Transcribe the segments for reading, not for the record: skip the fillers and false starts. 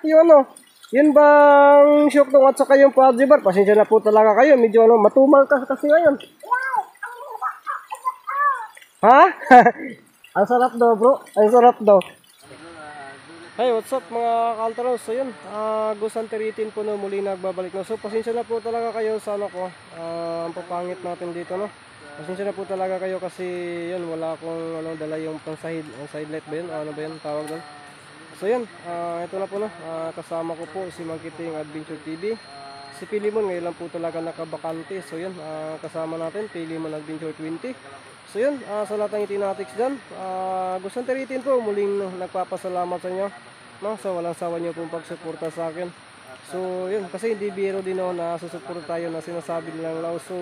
Yung ano, yun bang Syokdong at saka yung Pudgy Bar? Pasensya na po talaga kayo. Medyo ano, matumal kasi ngayon. Ha? Ang sarap daw bro. Ang sarap daw. Hey, what's up mga Kaltaros? So yun, Gusan Tiritin po no, muli nagbabalik no. So pasensya na po talaga kayo sa ano ko, ang papangit natin dito no. Pasensya na po talaga kayo kasi yun, wala akong ano, dala yung pang side light ba yun? Ano ba yun tawag doon? So yun, ito na po no, kasama ko po si Mangkiting Adventure TV. Si Pilimon ngayon lang po talaga nakabakante. So yun, kasama natin Pilimon Adventure 20. So yun, sa lahat ng itinatics dyan, Gusan Tiritin po, muling nagpapasalamat sa inyo no, sa walang sawa nyo pong pagsuporta sa akin. So yun, kasi hindi biro din no, na susuporta tayo na sinasabi nilang lao. So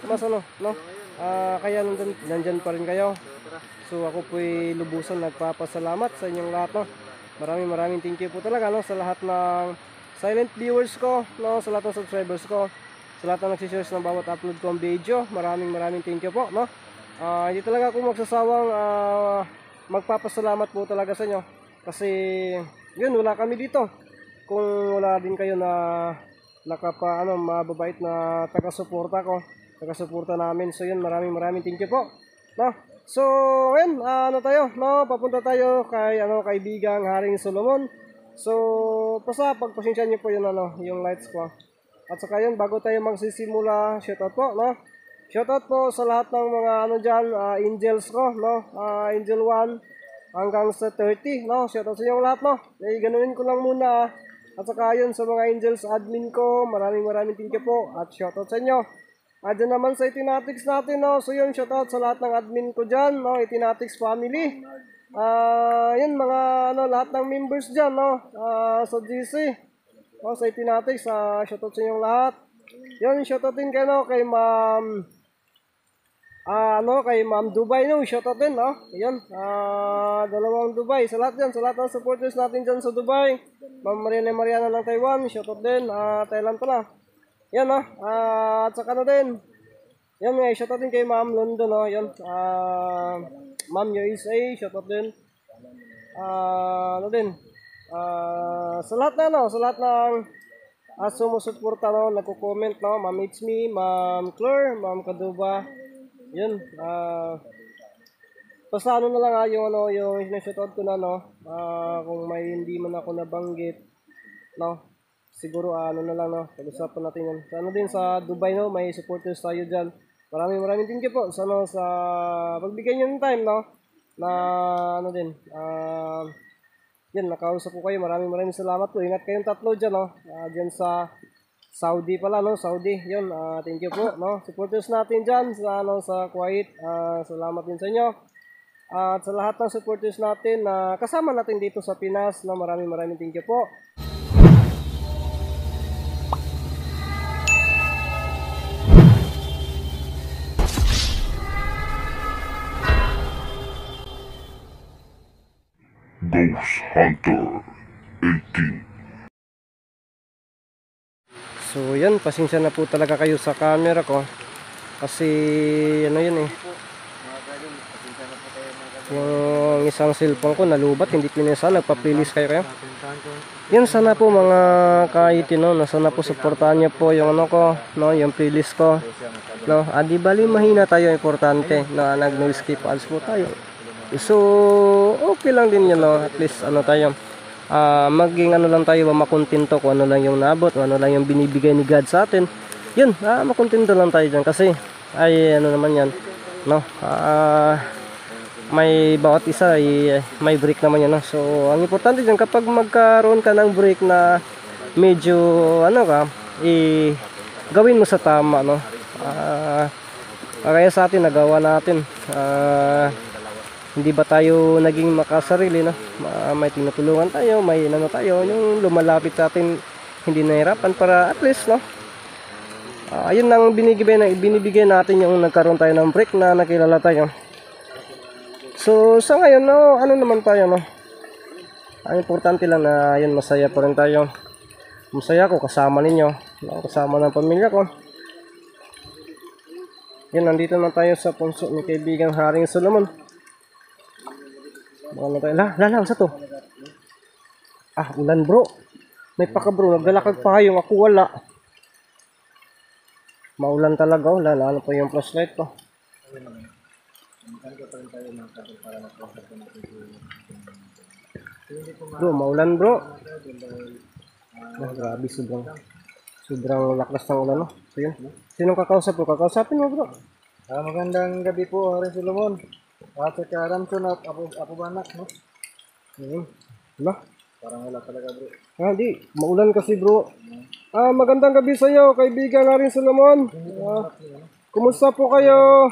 mas ano, no? Kaya nandyan pa rin kayo. So ako po'y lubusan nagpapasalamat sa inyong lahat no. Maraming thank you po talaga no, sa lahat ng silent viewers ko no, sa lahat ng subscribers ko, sa lahat ng nagsishare ng bawat upload kong video. Maraming thank you po no. Hindi talaga ako magsasawang magpapasalamat po talaga sa inyo. Kasi yun, wala kami dito kung wala din kayo na mababait na taga-suporta ko, taga-suporta namin. So yun, maraming thank you po no. So ayun, papunta tayo kay kaibigang Haring Solomon. So pagpasensya niyo po yun yung lights ko. At saka yun, bago tayo magsisimula, shoutout po no. Shoutout po sa lahat ng mga angels ko no. Angel 1 hanggang sa 30 no. Shoutout sa inyo lahat no. Ganunin ko lang muna. At saka yun, sa mga angels admin ko, maraming thank you po at shoutout sa inyo. Diyan naman sa Itinatics natin no. So yun, shoutout sa lahat ng admin ko dyan no, Itinatics family. Yun mga lahat ng members dyan no, sa GC no, sa Itinatics, shoutout sa inyong lahat. Yun, shoutout din kayo kay Ma'am kay Ma'am Dubai no, shoutout din no. Yun, dalawang Dubai sa lahat dyan, sa lahat ng supporters natin dyan sa Dubai. Ma'am Mariana ng Taiwan, shoutout din. Thailand pala. Yan no, at saka din. Yan nga, shoutout din kay Ma'am London no. Yan, Ma'am USA, shoutout din. Sa lahat sa lahat ng sumusuporta no, nagko-comment no, Ma'am It's Me, Ma'am Claire, Ma'am Kaduba. Yun, basta na lang yung shoutout ko na no, kung may hindi man ako nabanggit no, siguro na lang no, pag-usapan natin yan. Din sa Dubai no, may supporters tayo dyan. Maraming thank you po sa sa pagbigay niyo ng time no, na yan, nakausap ko kayo. Maraming salamat po. Ingat kayong tatlo dyan no, dyan sa Saudi pala no, Saudi. Yun, thank you po no, supporters natin dyan sa sa Kuwait. Salamat din sa inyo. At sa lahat ng supporters natin na kasama natin dito sa Pinas no, maraming thank you po. Ghost Hunter 18. So yan, pasensya na po talaga kayo sa camera ko. Kasi yun yung isang cellphone ko nalubat, hindi pinasa, nagpa-playlist kayo. Yan, sana po mga kaitin no, sana po supportahan niyo po yung ko no, yung playlist ko no. Di bali mahina tayo, importante na nag-noise skip ads po tayo. So okay lang din yun no, at least tayo maging lang tayo, makontento kung ano lang yung nabot, ano lang yung binibigay ni God sa atin. Yun, makontento lang tayo dyan kasi ay naman yan no, may bawat isa ay may break naman yan no. So ang importante dyan, kapag magkaroon ka ng break na medyo gawin mo sa tama no. Kaya sa atin, nagawa natin, hindi ba tayo naging makasarili no? May tinutulungan tayo, may tayo, yung lumalapit sa atin, hindi nahirapan para at least no. Ayun lang binibigay natin, yung nagkaroon tayo ng break na nakilala tayo. So sa ngayon no, naman tayo no. Ang importante lang na yun, masaya pa rin tayo. Masaya ko kasama ninyo, kasama ng pamilya ko. Yan, nandito na tayo sa punso ni kaibigang Haring Solomon. Baka na tayo. Lala, sa to. Ulan bro. May paka bro, naglalakad pa kayo, ako wala. Maulan talaga, lalo pa yung flashlight ko. Bro, maulan bro. Grabe, sobrang lakas ng ulan, no? So yun, sinong kakausap bro? Kakausapin mo bro. Magandang gabi po, Ren Solomon. At saka Ramson at Apo Banak, no? Wala? Parang wala talaga, bro. Di, maulan kasi bro. Magandang gabi sa iyo, kaibigan na rin Solomon. Kumusta po kayo?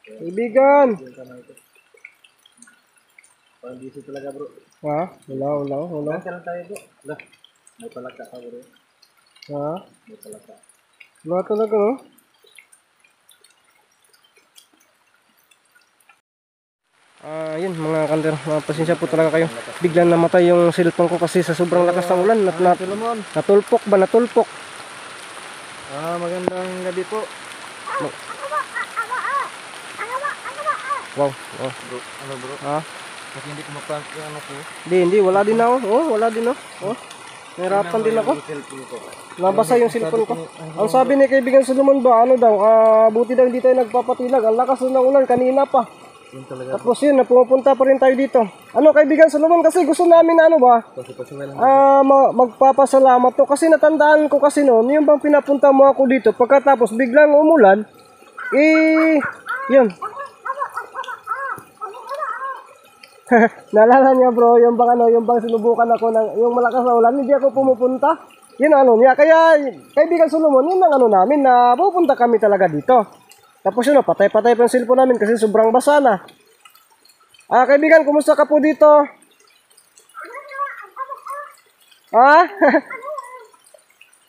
Kaibigan. Parang busy talaga, bro. Wala. Saan ka lang tayo, bro? Wala. May palaka ka, bro. May palaka. Wala talaga, no? Yun mga kanter, pasensya po talaga kayo. Biglang namatay yung cellphone ko kasi sa sobrang lakas ng ulan. Solomon. Natulpok. Magandang gabi po. Wow. Bro, ano bro? Kasi hindi ko maprank yung ano ko. Hindi, wala din ako. Wala din ako. Nahirapan din ako. Nabasa yung cellphone ko. Ang sabi ni kaibigan Solomon ba, ano daw, buti daw hindi tayo nagpapatilag. Ang lakas ng ulan kanina pa. Yun talaga. Tapos yun, pumunta pa rin tayo dito. Ano kaibigan Solomon, kasi gusto namin magpapasalamat to. Kasi natandaan ko kasi noon, yung bang pinapunta mo ako dito, pagkatapos biglang umulan, yun. Naalala niya bro, yung bang sinubukan ako ng yung malakas na ulan, hindi ako pumupunta. Yun niya, kaya kaibigan Solomon, yun ang namin na pupunta kami talaga dito. Tapos yun, patay-patay pa yung cellphone namin kasi sobrang basa na. Kaibigan, kumusta ka po dito?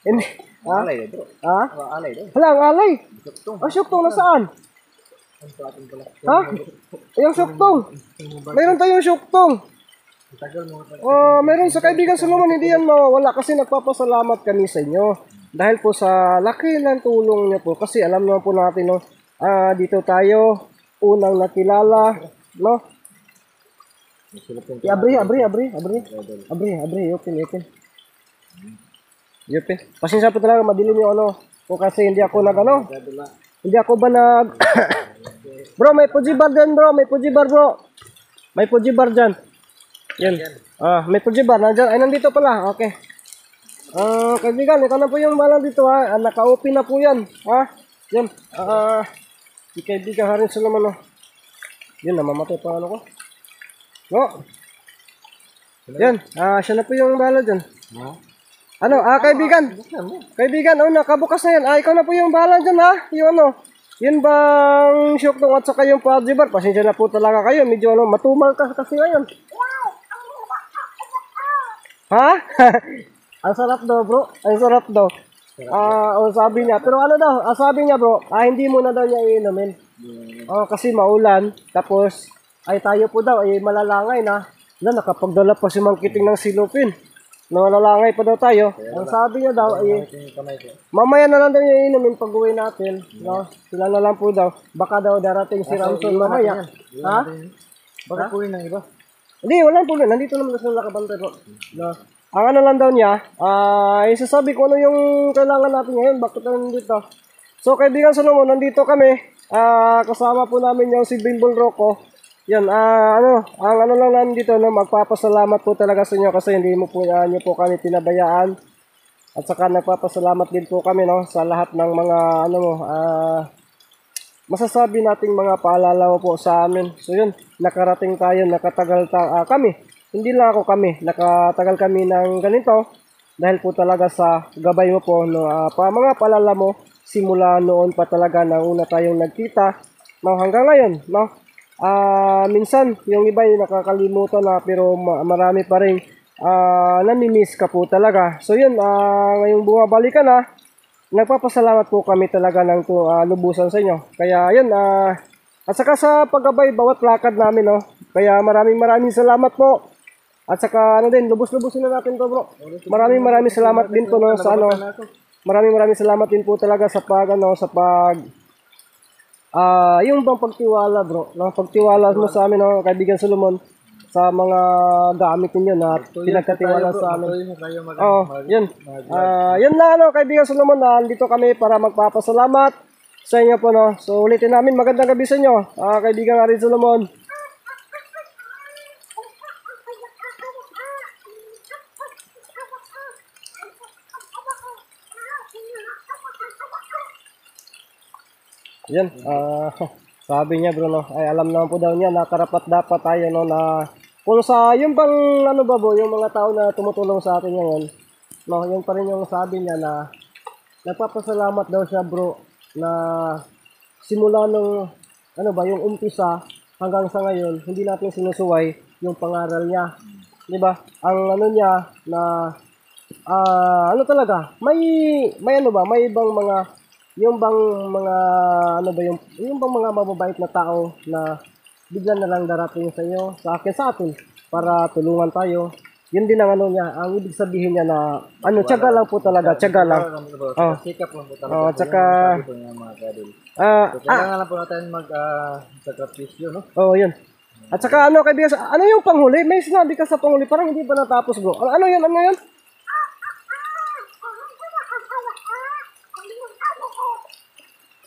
Hindi. Alay bro. Alay daw. Hala, ang alay. Syuktong. Syuktong nasaan? Yung syuktong. Mayroon tayong syuktong. Meron sa kaibigan Solomon, hindi yan mawawala kasi nagpapasalamat kami sa inyo. Dahil po sa laki ng tulong niyo po. Kasi alam naman po natin, dito tayo unang nakilala, no? Abri, open. Yupi. Pasensya po talaga, madilim yung kung kasi hindi ako hindi ako ba Bro, may Fujibar dyan bro, may Fujibar dyan. Yan. May Fujibar, nandito pala, okay. Kaibigan, ito na po yung bala dito naka-open na po yan, yan, si kaibigan Harin Solomon, yun, namamatay pa ko. Yan, siya na po yung bala dyan. Kaibigan, nakabukas na yan. Ikaw na po yung bala dyan, yung yun bang syuktong at saka yung Fujibar. Pasensya na po talaga kayo, medyo matumal kasi ngayon. Ang sarap daw bro, sabi niya, pero sabi niya bro, hindi mo na daw niya iinumin. Kasi maulan, tapos tayo po daw ay malalangay na. Nakapagdala pa si Mang Kiting ng silupin. Malalangay pa daw tayo. Ang sabi niya daw ay mamaya na lang daw niya iinumin pag uwi natin. Sila na lang po daw. Baka daw darating si Ramson mamaya. Baka po yun ang iba. Hindi, walang problema. Nandito naman sila nakabantay bro. Ang lang daw niya, isasabi ko ano yung kailangan natin ngayon, bakit nandito. So kaibigan Solomon, nandito kami, kasama po namin yung si Bimbol Rocco. Yan, ang lang nandito, magpapasalamat po talaga sa inyo kasi hindi mo po, nyo po kami pinabayaan. At saka nagpapasalamat din po kami sa lahat ng mga masasabi nating mga paalala mo po sa amin. So yun, nakarating tayo, nakatagal kami. Hindi lang ako nakatagal kami ng ganito dahil po talaga sa gabay mo po, mga paalala mo, simula noon pa talaga na una tayong nagkita, hanggang ngayon, minsan yung iba ay nakakalimutan na pero marami pa rin namimiss ka po talaga. So yun, ngayong bumabalik ka na, nagpapasalamat po kami talaga ng lubusan sa inyo. Kaya yun, at saka sa paggabay bawat lakad namin, kaya maraming salamat po. At saka lubos-lubosin na natin to bro. Maraming salamat din po Maraming salamat din po talaga sa yung bang pagtiwala bro, no? Pagtiwala mo sa amin, no, kaibigan Solomon, sa mga gamit ninyo na pinagkatiwala sa amin. Oo, yun. Yun na ano, kaibigan Solomon, nandito kami para magpapasalamat sa inyo po, no. So ulitin namin, magandang gabi sa inyo, kaibigan Arin Solomon. Yan, sabi niya bro, no, ay alam naman po daw niya na karapat dapat tayo, no, na kung sa yung bang ano ba bro, yung mga tao na tumutulong sa atin ngayon, no, yun pa rin yung sabi niya na nagpapasalamat daw siya bro na simula nung ano ba, yung umpisa hanggang sa ngayon, hindi natin sinusuway yung pangaral niya. 'Di ba? Ang ano niya na ano talaga, may ano ba, may ibang mga yung bang mga ano ba yung bang mga mababait na tao na bigla na lang darating sa iyo, sa atin para tulungan tayo. Yun din ang ano niya, ang ibig sabihin niya na ano, tiyaga lang po talaga, tiyaga lang. Oh. Sikap lang po talaga. Oh, po tsaka yung sabi po niya mga kadol. So, kailangan lang po natin mag-sakripisyo, no? oh, yun. At saka ano kaibigan, ano yung panghuli? May sinabi ka sa panghuli, parang hindi pa natapos bro. Ano yun? Ano yun?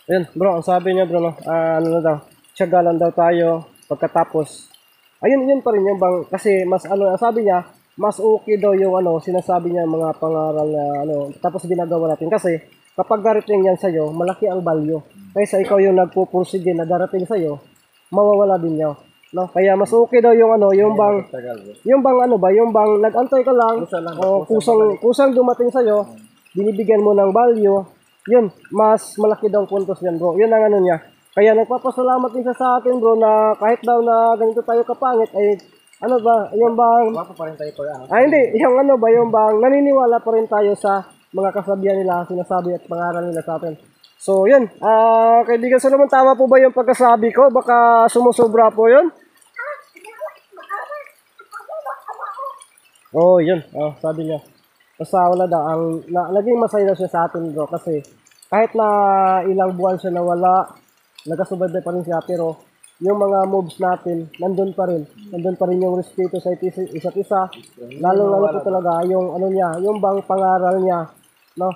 Ayun, bro, ang sabi niya bro, no, ano na daw, tiyaga lang daw tayo pagkatapos. Ayun, yun pa rin yung bang, kasi mas ano, ang sabi niya, mas okay daw yung ano, sinasabi niya mga pangaral na ano, tapos ginagawa natin. Kasi kapag darating yan sa'yo, malaki ang value. Kaysa ikaw yung nagpupursige na darating sa'yo, mawawala din niya. No? Kaya mas okay daw yung ano, yung bang ano ba, yung bang nag-antay ka lang, o kusang dumating sa'yo, binibigyan mo ng value, yun, mas malaki daw puntos yan bro. Yun ang ano niya. Kaya nagpapasalamat din siya sa atin bro na kahit daw na ganito tayo kapangit ay ano ba, yung bang Wapo pa rin tayo po. hindi, yung ano ba, yung bang naniniwala pa rin tayo sa mga kasabihan nila, sinasabi at pangaral nila sa atin. So yun, kaibigan Solomon, tama po ba yung pagkasabi ko? Baka sumusobra po yun? Oh, yun. Oh, sabi niya. Basta wala daw. Naging masaya daw siya sa atin bro kasi kahit na ilang buwan siya nawala, nagkasubaybay pa rin siya pero yung mga moves natin, nandun pa rin. Nandun pa rin yung respeto sa isa't isa. Lalo po talaga yung ano niya, yung bang pangaral niya, no?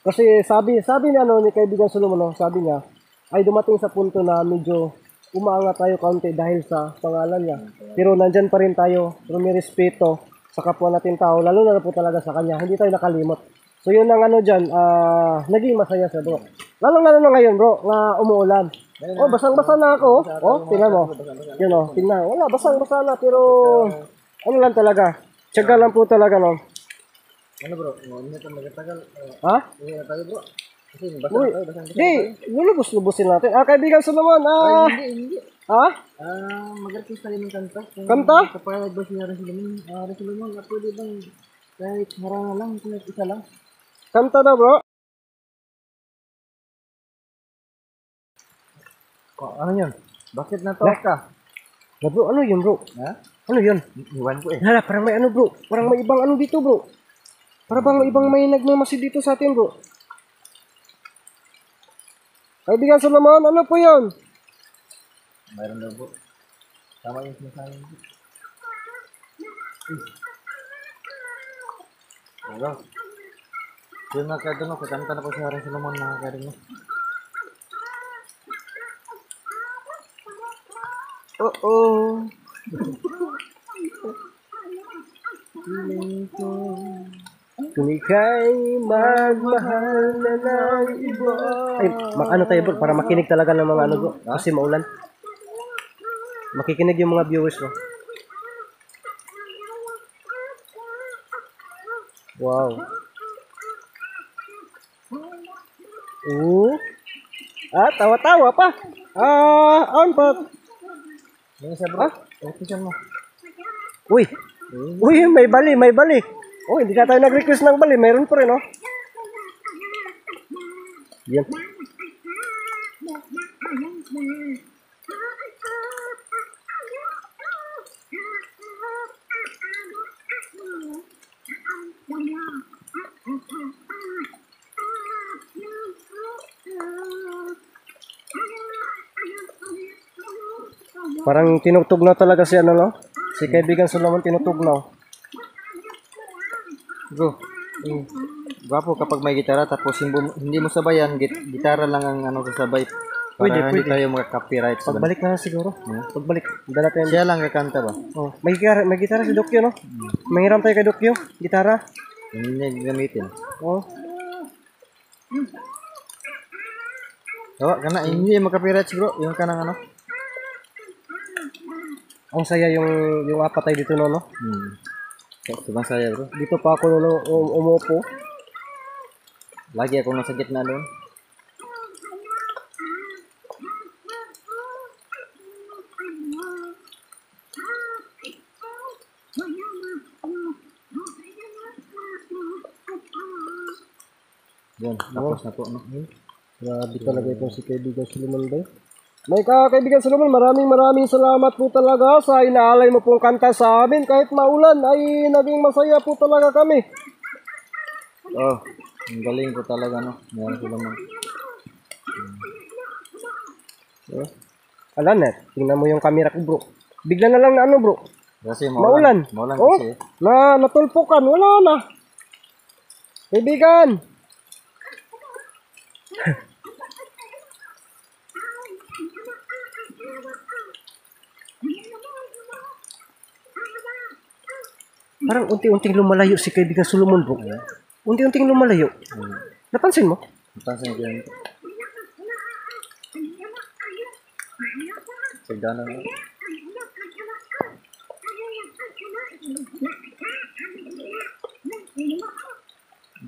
Kasi sabi ni ano ni kaibigan Solomon, no, sabi niya ay dumating sa punto na medyo umaangat tayo kaunti dahil sa pangalan niya. Pero nandyan pa rin tayo, rumirespeto sa kapwa natin tao, lalo na po talaga sa kanya. Hindi tayo nakalimot. So yun ang ano dyan, naging masaya siya bro. Lalo na ngayon bro, na umuulan. Oh, basang-basa na ako. Oh, tingnan mo. Yun oh, tingnan. Wala, basang-basa na pero ano lang talaga. Tiyaga lang po talaga no. Ano bro? Hindi ito magtagal. Ha? Hindi na tayo bro. Kasi Uy, basang-basa. di, lulubos-lubosin natin. Kaibigan Solomon, Hindi. ha? Mag-artist tayo ng kanta. Kanta? Kapag ba siya Rasulumon, pwede bang kahit harana lang, kahit isa lang. Kanta na bro. Ano yun? Bakit natawa ka? Bro, ano yun bro? Ha? Ano yun? Iwan ko eh. Hala, parang may ano bro. Parang may ibang ano dito bro. Parang bang ibang may nagmamasid dito sa atin bro. Kaibigan Solomon, ano po yun? Mayroon daw po. Tama yung sinasabi mo. Hello. Yung mga kadong ako, kanta na po si Haring Solomon mga kadong mo. Oo. Kung ika'y magmahal na ng iba. Ay, ano tayo bro, para makinig talaga ng mga ano bro. Kasi maulan. Makikinig yung mga viewers bro. Wow. Tawa-tawa pa. On pa. Yung isa bro, requestan mo. Uy, may bali, may bali. Oh, hindi na tayo nag-request ng bali, mayroon pa rin, oh. Yan. Parang tinutugnaw talaga si ano, no? Si kaibigan Solomon tinutugnaw. Bro, gwapo kapag may gitara tapos hindi mo sabayan, gitara lang ang ano sasabay. Para hindi Pwede. tayo magka-copyright. Pagbalik na lang siguro. Pagbalik. Dala tayo. Siya lang kakanta ba? Oh, may gitara si Dokyo, no? Manghiram tayo kay Dokyo, gitara. Hindi niya gamitin. Oh. Kana hindi magka-copyright bro, yung kanang ano. Ang saya yung apat tayo dito, no? Sobrang saya bro. Dito pa ako umupo. Lagi ako nasa gitna doon. Yan, tapos na po, no? Grabe talaga itong si kaibigan Solomon Bay. May kaibigan Solomon, maraming salamat po talaga sa inaalay mo pong kanta sa amin. Kahit maulan ay naging masaya po talaga kami. Oh, ang galing po talaga, no? Meron sila man. Alam na, tingnan mo yung camera ko, bro. Bigla na lang na ano, bro. Kasi Maulan. Maulan Oh, kasi. natulpukan. Wala na. Kaibigan. Parang unti-unting lumalayo si kaibigan Solomon, bro. Unti-unting lumalayo. Napansin mo? Napansin ko yun. Sagana na.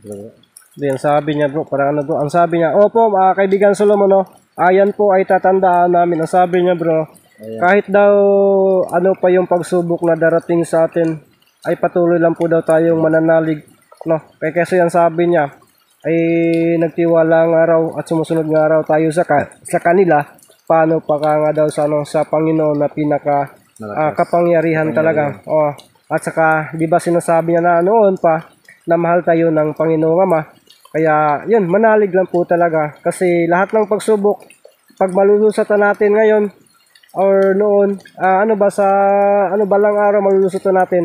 Bro. Then sabi niya, bro, parang ano, bro. Ang sabi niya, opo, kaibigan Solomon, no. Ayan po ay tatandaan namin. Ang sabi niya, bro, kahit daw ano pa yung pagsubok na darating sa atin, ay patuloy lang po daw tayong mananalig, no. Kaya kasi ang sabi niya ay nagtiwala ng araw at sumusunod ng araw tayo sa kanila. Paano pa ka nga daw sa ano, sa Panginoon na pinaka kapangyarihan talaga. Oh, at saka 'di ba sinasabi niya na noon pa na mahal tayo ng Panginoong Ama. Kaya 'yun, manalig lang po talaga kasi lahat ng pagsubok pag malulusatan natin ngayon or noon, ano ba sa ano ba lang araw malulusatan natin,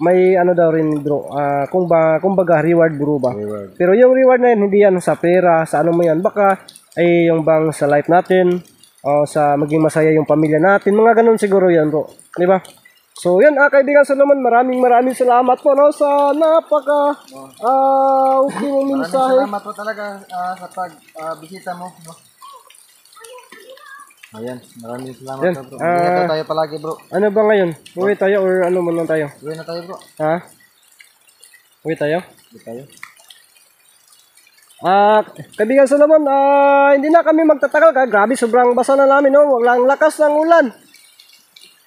may ano daw rin, bro, kumbaga reward, bro ba. Reward. Pero yung reward na yun, hindi yan sa pera, sa ano mo yan, baka ay yung bang sa life natin o sa maging masaya yung pamilya natin, mga ganun siguro yan, bro, di ba? So yan, kaibigan Solomon, maraming salamat po, no, sa napaka okay mong Maraming mensahe. salamat po talaga sa pag-bisita mo, no? Ayan, maraming salamat Yan, bro. Ingat tayo palagi bro. Ano ba ngayon? Uwi tayo or ano muna tayo? Uwi na tayo bro. Ha? Uwi tayo? Uwi tayo. Kaibigan Solomon, hindi na kami magtatagal. Grabe, sobrang basa na namin, no? Walang lakas ng ulan.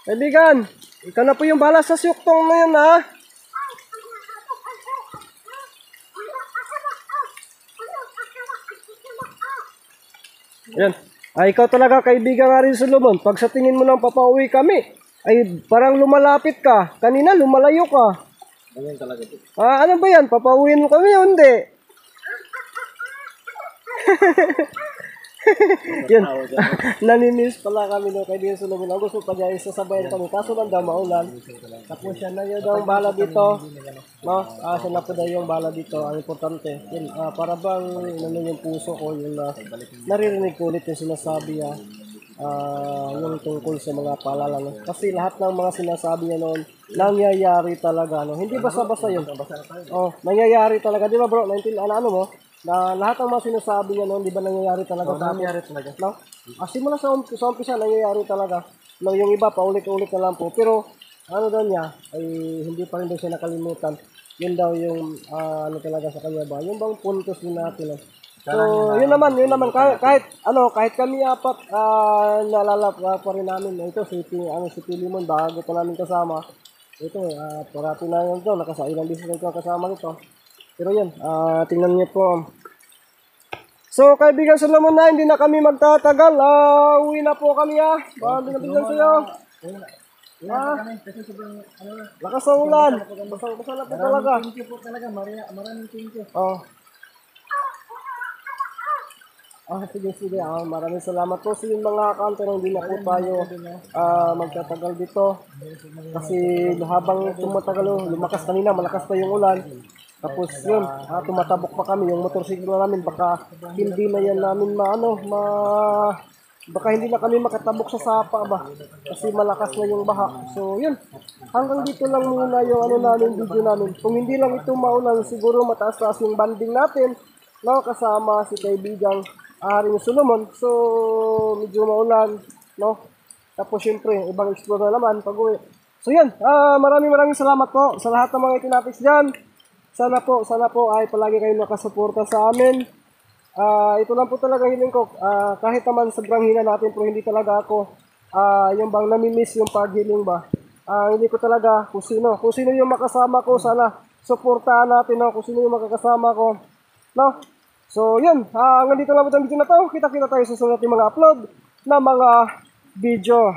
Kaibigan, ikaw na po yung bahala sa syuktong na yun, ha? Yan. Ikaw talaga, kaibigan nga rin, Solomon. Pag sa tingin mo nang papauwi kami, ay parang lumalapit ka. Kanina, lumalayo ka. Ayan talaga ito. Ano ba yan? Papauwiin mo kami o hindi? Yun. Nanimiss pala kami no kaibigan Solomon. Ang gusto pa niya isasabayan kami. Kaso lang daw maulan. Tapos siya na yun daw ang bala dito. No? Siya na po daw yung bala dito. Ang importante. Yun, para bang yung puso ko yung naririnig ko ulit yung sinasabi niya. Yung tungkol sa mga paalala. No? Kasi lahat ng mga sinasabi niya noon nangyayari talaga. No? Hindi basta-basta yun. Nangyayari talaga. Di ba bro? Ano mo? Na lahat ng mga sinasabi niya noon, di ba nangyayari talaga sa atin? Nangyayari talaga. No? Simula sa umpisa, nangyayari talaga. No, yung iba, paulit-ulit na lang po. Pero, ano daw niya, ay hindi pa rin daw siya nakalimutan. Yun daw yung, ano talaga sa kanya ba? Yung bang puntos din natin. No? So, yun naman. Kahit kami apat, naalala pa rin namin. Ito, si Pilimon, bago pa namin kasama. Ito, parati na yun ito. Nakasailang beses na ito kasama nito. Pero yan, tingnan niyo po. So, kaibigan Solomon na, hindi na kami magtatagal. Uwi na po kami ha. Baka binabigyan sa'yo. Lakas ng ulan. Basa na po talaga. Thank you po talaga. Maraming thank you. Sige, sige. Maraming salamat po sa yung mga counter. Hindi na po tayo magtatagal dito. Kasi habang tumatagal, lumakas kanina, malakas pa yung ulan. Tapos yun, tumatabok pa kami. Yung motorsiklo namin, baka hindi na yan namin baka hindi na kami makatabok sa sapa ba. Kasi malakas na yung baha. So yun, hanggang dito lang muna yung video namin. Kung hindi lang ito maulan, siguro mataas-taas yung banding natin. No, kasama si kaibigang Aring Solomon. So, medyo maulan, no? Tapos syempre, ibang explore na naman pag-uwi. So yan, maraming salamat po sa lahat ng mga itinapis dyan. Sana po ay palagi kayong nakasuporta sa amin. Ito lang po talaga hiling ko. Kahit naman sobrang hina natin, pero hindi talaga ako yung bang namimiss yung pag-healing ba. Hindi ko talaga kung sino yung makasama ko, sana suportahan natin, no? Kung sino yung makakasama ko, no? So yun, hanggang dito lang po ang video na to. Kita-kita tayo sa susunod ng mga upload na mga video.